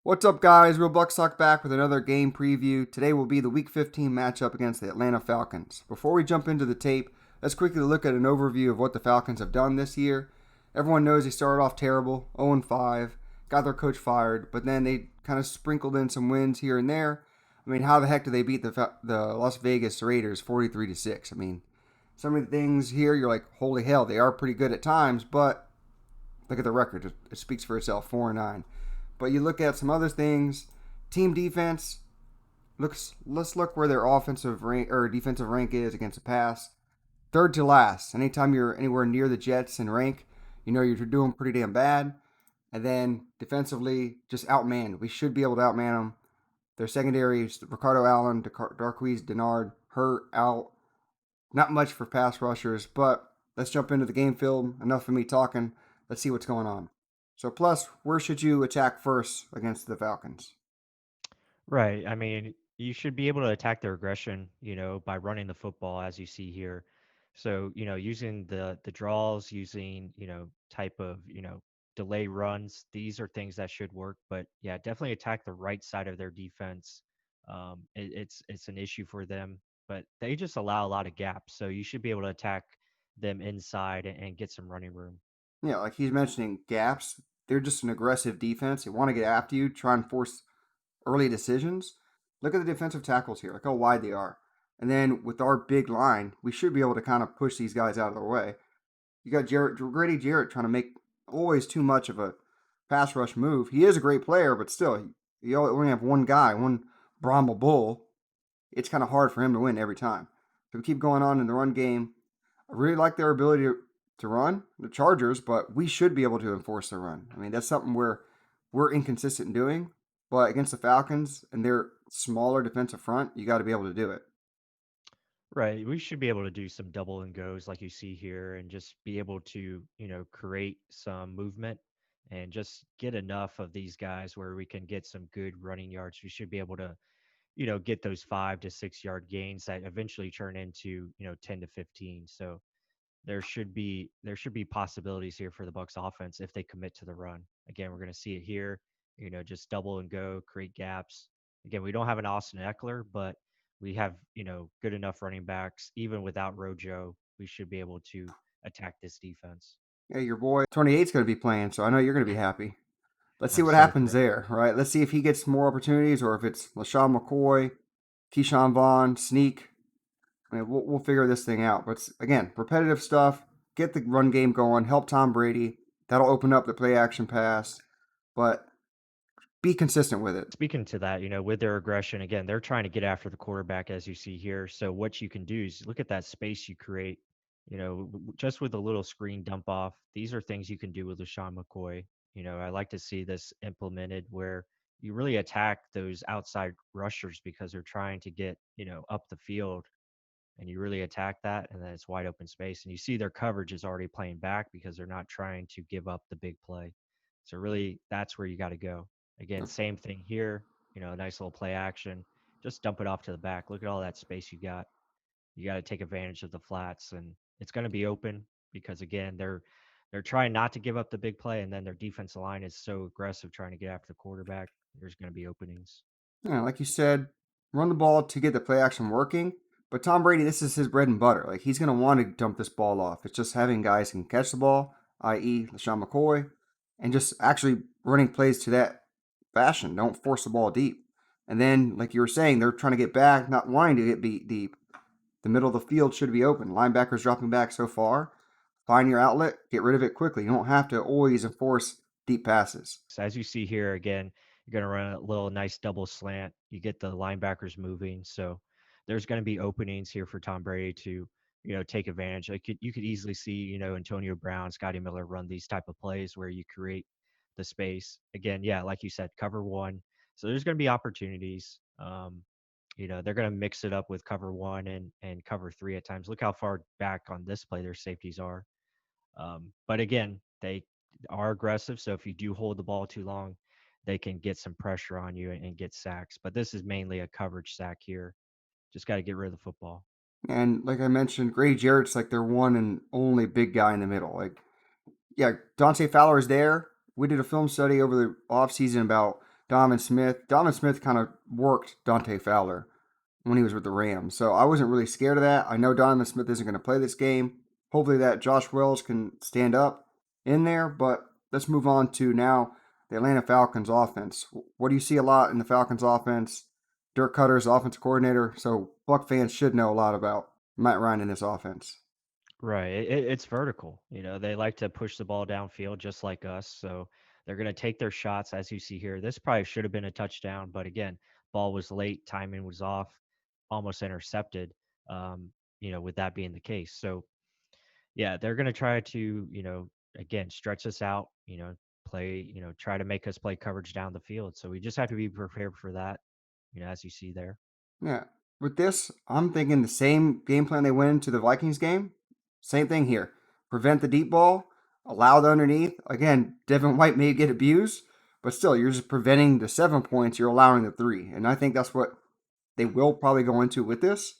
What's up, guys? Real Bucks Talk back with another game preview. Today will be the Week 15 matchup against the Atlanta Falcons. Before we jump into the tape, let's quickly look at an overview of what the Falcons have done this year. Everyone knows they started off terrible, 0-5, got their coach fired, but then they kind of sprinkled in some wins here and there. I mean, how the heck did they beat the Las Vegas Raiders 43-6? I mean, some of the things here you're like, holy hell, they are pretty good at times, but look at the record; it speaks for itself, 4-9. But you look at some other things. Team defense looks. Let's look where their offensive rank or defensive rank is against the pass. Third to last. Anytime you're anywhere near the Jets in rank, you know you're doing pretty damn bad. And then defensively, just outmanned. We should be able to outman them. Their secondary is Ricardo Allen, Darqueze Denard, hurt out. Not much for pass rushers, but let's jump into the game film. Enough of me talking. Let's see what's going on. So, plus, where should you attack first against the Falcons? Right. I mean, you should be able to attack their aggression, by running the football as you see here. So, using the draws, using, type of, delay runs, these are things that should work. But yeah, definitely attack the right side of their defense. It's an issue for them, but they just allow a lot of gaps. So you should be able to attack them inside and get some running room. Yeah, like he's mentioning gaps. They're just an aggressive defense. They want to get after you, try and force early decisions. Look at the defensive tackles here. Look how wide they are. And then with our big line, we should be able to kind of push these guys out of their way. You got Grady Jarrett trying to make always too much of a pass rush move. He is a great player, but still, you only have one guy, one Brahma Bull. It's kind of hard for him to win every time. So we keep going on in the run game. I really like their ability to run the Chargers, but we should be able to enforce the run. I mean, that's something where we're inconsistent in doing. But against the Falcons and their smaller defensive front, you got to be able to do it. Right. We should be able to do some double and goes like you see here and just be able to, create some movement and just get enough of these guys where we can get some good running yards. We should be able to, get those 5 to 6 yard gains that eventually turn into, 10 to 15. So there should be possibilities here for the Bucks offense if they commit to the run. Again, we're going to see it here, just double and go, create gaps. Again, we don't have an Austin Eckler, but we have, good enough running backs. Even without Rojo, we should be able to attack this defense. Yeah, your boy 28 is going to be playing, so I know you're going to be happy. Let's see I'm what so happens excited. there, right? Let's see if he gets more opportunities or if it's LaShawn McCoy, Keyshawn Vaughn, Sneak. I mean, we'll figure this thing out. But again, repetitive stuff. Get the run game going. Help Tom Brady. That'll open up the play action pass. But be consistent with it. Speaking to that, with their aggression, again, they're trying to get after the quarterback, as you see here. So what you can do is look at that space you create. Just with a little screen dump off. These are things you can do with LaShawn McCoy. I like to see this implemented where you really attack those outside rushers because they're trying to get up the field, and you really attack that, and then it's wide open space, and you see their coverage is already playing back because they're not trying to give up the big play. So really, that's where you got to go. Again, same thing here. A nice little play action. Just dump it off to the back. Look at all that space you got. You got to take advantage of the flats, and it's going to be open because again, they're trying not to give up the big play, and then their defensive line is so aggressive trying to get after the quarterback. There's going to be openings. Yeah, like you said, run the ball to get the play action working. But Tom Brady, this is his bread and butter. Like he's gonna want to dump this ball off. It's just having guys who can catch the ball, i.e., LaShawn McCoy, and just actually running plays to that fashion. Don't force the ball deep. And then, like you were saying, they're trying to get back, not wanting to get beat deep. The middle of the field should be open. Linebackers dropping back so far. Find your outlet, get rid of it quickly. You don't have to always enforce deep passes. So as you see here again, you're going to run a little nice double slant. You get the linebackers moving, so there's going to be openings here for Tom Brady to, take advantage. You could easily see, Antonio Brown, Scotty Miller run these type of plays where you create the space. Again, yeah, like you said, cover one. So there's going to be opportunities. They're going to mix it up with cover one and cover three at times. Look how far back on this play their safeties are. But again, they are aggressive. So if you do hold the ball too long, they can get some pressure on you and get sacks. But this is mainly a coverage sack here. Just got to get rid of the football. And like I mentioned, Grady Jarrett's like their one and only big guy in the middle. Like, yeah, Dante Fowler is there. We did a film study over the offseason about Donovan Smith. Donovan Smith kind of worked Dante Fowler when he was with the Rams. So I wasn't really scared of that. I know Donovan Smith isn't going to play this game. Hopefully that Josh Wells can stand up in there. But let's move on to now the Atlanta Falcons offense. What do you see a lot in the Falcons offense? Dirk Koetter is offensive coordinator, so Buck fans should know a lot about Matt Ryan in this offense. Right. It's vertical. They like to push the ball downfield just like us. So they're going to take their shots, as you see here. This probably should have been a touchdown, but again, ball was late, timing was off, almost intercepted. With that being the case. So yeah, they're going to try to, again, stretch us out. Play, try to make us play coverage down the field. So we just have to be prepared for that. As you see there. Yeah. With this, I'm thinking the same game plan they went into the Vikings game. Same thing here. Prevent the deep ball, allow the underneath. Again, Devin White may get abused, but still, you're just preventing the 7 points. You're allowing the three. And I think that's what they will probably go into with this.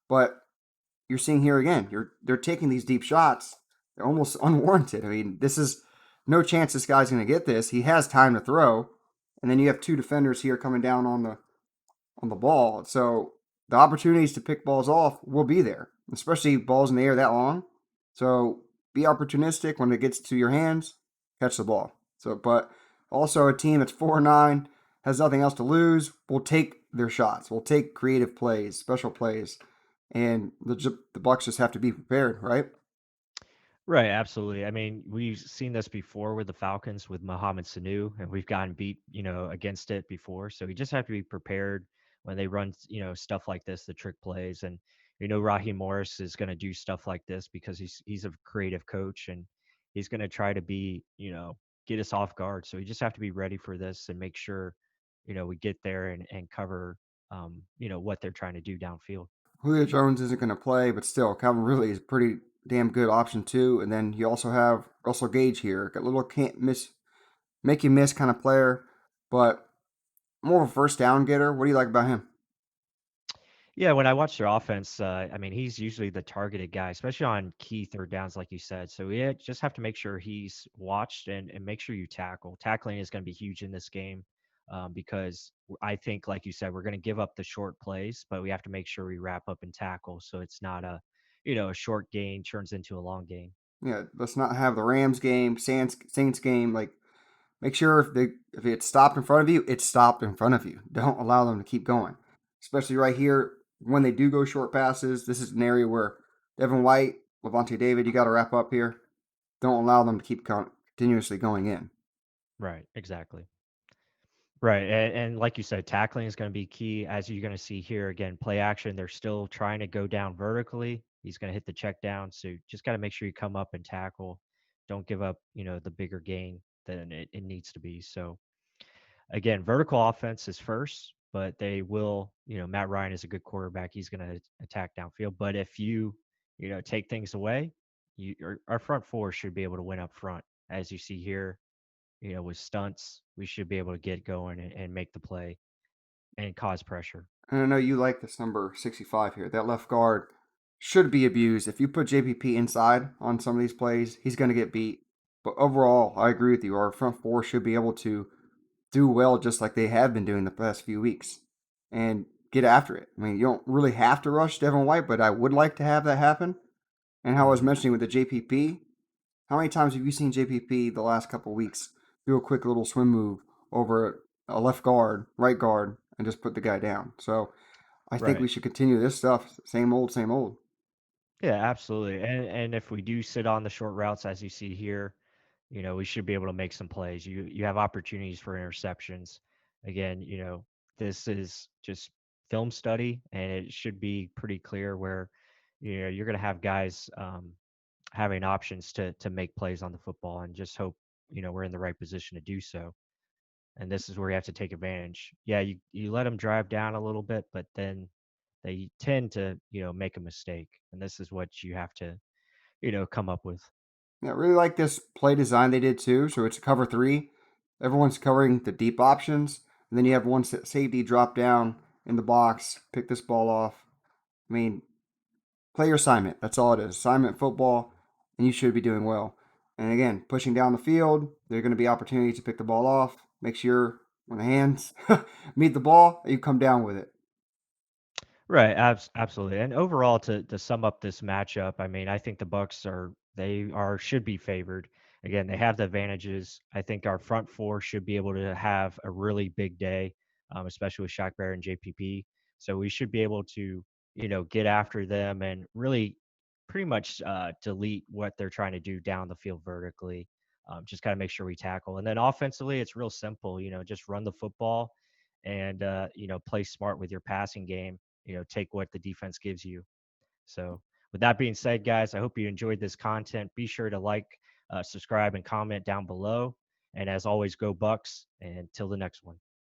But you're seeing here again, they're taking these deep shots. They're almost unwarranted. I mean, this is no chance this guy's going to get this. He has time to throw. And then you have two defenders here coming down on the ball. So the opportunities to pick balls off will be there, especially balls in the air that long. So be opportunistic when it gets to your hands, catch the ball. So, but also a team that's 4-9 has nothing else to lose. Will take their shots. Will take creative plays, special plays, and the Bucs just have to be prepared, right? Right, absolutely. I mean, we've seen this before with the Falcons with Mohamed Sanu, and we've gotten beat, against it before. So you just have to be prepared when they run, stuff like this, the trick plays. And Raheem Morris is going to do stuff like this because he's a creative coach and he's going to try to be, get us off guard. So we just have to be ready for this and make sure, we get there and cover, what they're trying to do downfield. Julio Jones isn't going to play, but still, Calvin Ridley is a pretty damn good option too. And then you also have Russell Gage here, got a little can't miss, make you miss kind of player, but more of a first down getter. What do you like about him? Yeah, when I watch their offense, I mean, he's usually the targeted guy, especially on key third downs, like you said. So yeah, just have to make sure he's watched and make sure you tackle. Tackling is going to be huge in this game because I think, like you said, we're going to give up the short plays, but we have to make sure we wrap up and tackle so it's not a short gain turns into a long gain. Yeah, let's not have the Rams game, Saints game. Like, make sure if it's stopped in front of you, it's stopped in front of you. Don't allow them to keep going. Especially right here when they do go short passes. This is an area where Devin White, Levante David, you got to wrap up here. Don't allow them to keep continuously going in. Right, exactly. Right. And like you said, tackling is going to be key. As you're going to see here again, play action, they're still trying to go down vertically. He's going to hit the check down. So just got to make sure you come up and tackle. Don't give up, the bigger gain than it needs to be. So again, vertical offense is first, but they will, Matt Ryan is a good quarterback. He's going to attack downfield. But if you, take things away, our front four should be able to win up front. As you see here, with stunts, we should be able to get going and make the play and cause pressure. And I know you like this number 65 here. That left guard should be abused. If you put JPP inside on some of these plays, he's going to get beat. But overall, I agree with you. Our front four should be able to do well just like they have been doing the past few weeks and get after it. I mean, you don't really have to rush Devin White, but I would like to have that happen. And how I was Hmm. mentioning with the JPP, how many times have you seen JPP the last couple of weeks do a quick little swim move over a left guard, right guard, and just put the guy down? So I think we Right. should continue this stuff. Same old, same old. Yeah, absolutely. And if we do sit on the short routes as you see here, we should be able to make some plays. You have opportunities for interceptions. Again, this is just film study and it should be pretty clear where you're going to have guys having options to make plays on the football and just hope we're in the right position to do so. And this is where you have to take advantage. Yeah, you let them drive down a little bit, but then they tend to make a mistake, and this is what you have to come up with. Yeah, I really like this play design they did too. So it's a cover three. Everyone's covering the deep options. And then you have one safety drop down in the box, pick this ball off. I mean, play your assignment. That's all it is. Assignment football, and you should be doing well. And again, pushing down the field, there are going to be opportunities to pick the ball off. Make sure When the hands meet the ball, you come down with it. Right, absolutely. And overall, to sum up this matchup, I mean, I think the Bucks they are should be favored. Again, they have the advantages. I think our front four should be able to have a really big day, especially with Shaq Barrett and JPP. So we should be able to, get after them and really pretty much delete what they're trying to do down the field vertically. Just kind of make sure we tackle. And then offensively, it's real simple. Just run the football and play smart with your passing game, take what the defense gives you. So, with that being said, guys, I hope you enjoyed this content. Be sure to like, subscribe, and comment down below. And as always, go Bucks. And until the next one.